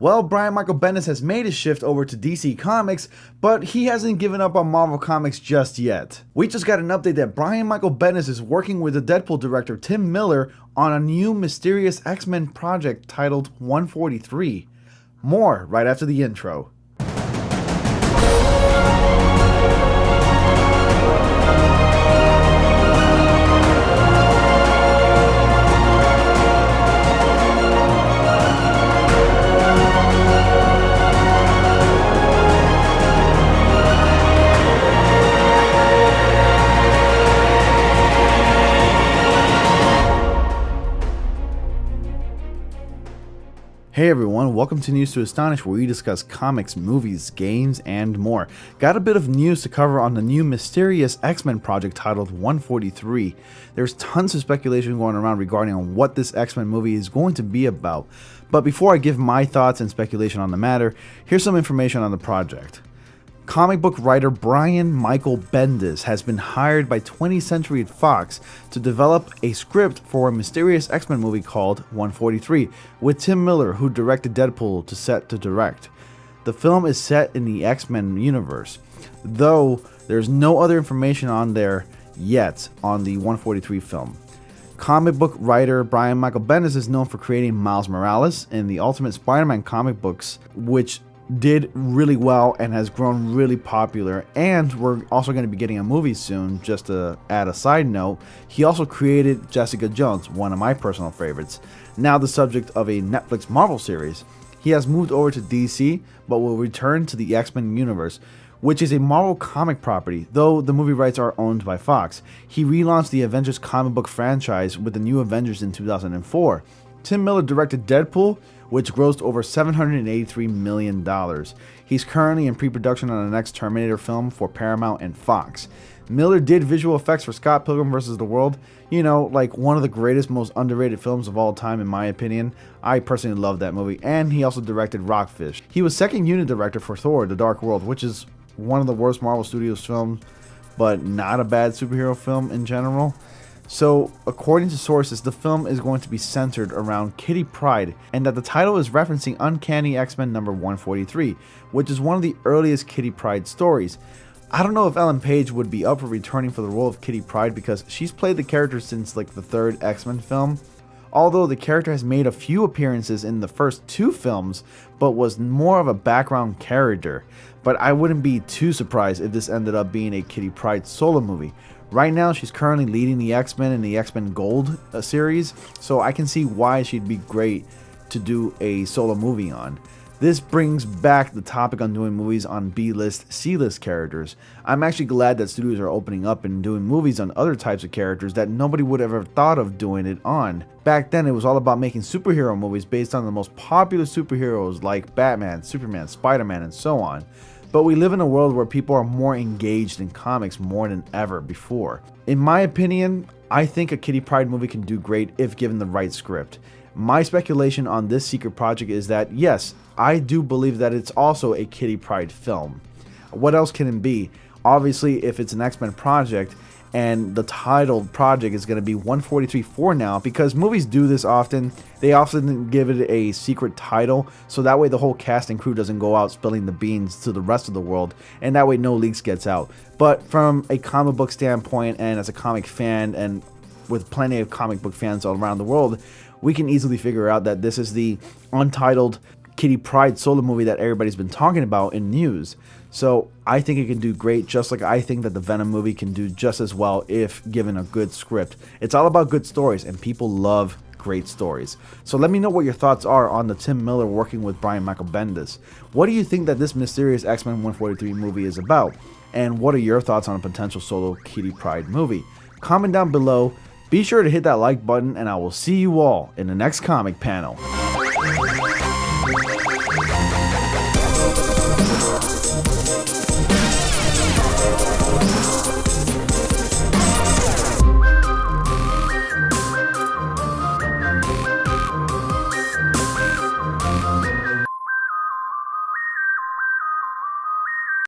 Well, Brian Michael Bendis has made his shift over to DC Comics, but he hasn't given up on Marvel Comics just yet. We just got an update that Brian Michael Bendis is working with the Deadpool director Tim Miller on a new mysterious X-Men project titled 143. More right after the intro. Hey everyone, welcome to News to Astonish, where we discuss comics, movies, games, and more. Got a bit of news to cover on the new mysterious X-Men project titled 143. There's tons of speculation going around regarding what this X-Men movie is going to be about. But before I give my thoughts and speculation on the matter, here's some information on the project. Comic book writer Brian Michael Bendis has been hired by 20th Century Fox to develop a script for a mysterious X-Men movie called 143, with Tim Miller, who directed Deadpool, set to direct. The film is set in the X-Men universe, though there's no other information on there yet on the 143 film. Comic book writer Brian Michael Bendis is known for creating Miles Morales in the Ultimate Spider-Man comic books, which did really well and has grown really popular, and we're also going to be getting a movie soon. Just to add a side note, he also created Jessica Jones, one of my personal favorites, now the subject of a Netflix Marvel series. He has moved over to DC, but will return to the X-Men universe, which is a Marvel comic property, though the movie rights are owned by Fox. He relaunched the Avengers comic book franchise with the New Avengers in 2004. Tim Miller directed Deadpool, which grossed over $783 million. He's currently in pre-production on the next Terminator film for Paramount and Fox. Miller did visual effects for Scott Pilgrim vs. the World, like one of the greatest, most underrated films of all time in my opinion. I personally love that movie, and he also directed Rockfish. He was second unit director for Thor: The Dark World, which is one of the worst Marvel Studios films, but not a bad superhero film in general. So, according to sources, the film is going to be centered around Kitty Pryde, and that the title is referencing Uncanny X-Men number 143, which is one of the earliest Kitty Pryde stories. I don't know if Ellen Page would be up for returning for the role of Kitty Pryde, because she's played the character since the third X-Men film, although the character has made a few appearances in the first two films, but was more of a background character. But I wouldn't be too surprised if this ended up being a Kitty Pryde solo movie. Right now, she's currently leading the X-Men in the X-Men Gold series, so I can see why she'd be great to do a solo movie on. This brings back the topic on doing movies on B-list, C-list characters. I'm actually glad that studios are opening up and doing movies on other types of characters that nobody would have ever thought of doing it on. Back then, it was all about making superhero movies based on the most popular superheroes like Batman, Superman, Spider-Man, and so on. But we live in a world where people are more engaged in comics more than ever before. In my opinion, I think a Kitty Pryde movie can do great if given the right script. My speculation on this secret project is that, yes, I do believe that it's also a Kitty Pryde film. What else can it be? Obviously, if it's an X-Men project, and the titled project is going to be 143 for now, because movies do this often. They often give it a secret title, so that way the whole cast and crew doesn't go out spilling the beans to the rest of the world, and that way no leaks gets out. But from a comic book standpoint, and as a comic fan, and with plenty of comic book fans all around the world, we can easily figure out that this is the untitled Kitty Pryde solo movie that everybody's been talking about in news. So I think it can do great, just like I think that the Venom movie can do just as well if given a good script. It's all about good stories, and people love great stories. So let me know what your thoughts are on the Tim Miller working with Brian Michael Bendis. What do you think that this mysterious X-Men 143 movie is about? And what are your thoughts on a potential solo Kitty Pryde movie? Comment down below. Be sure to hit that like button, and I will see you all in the next comic panel.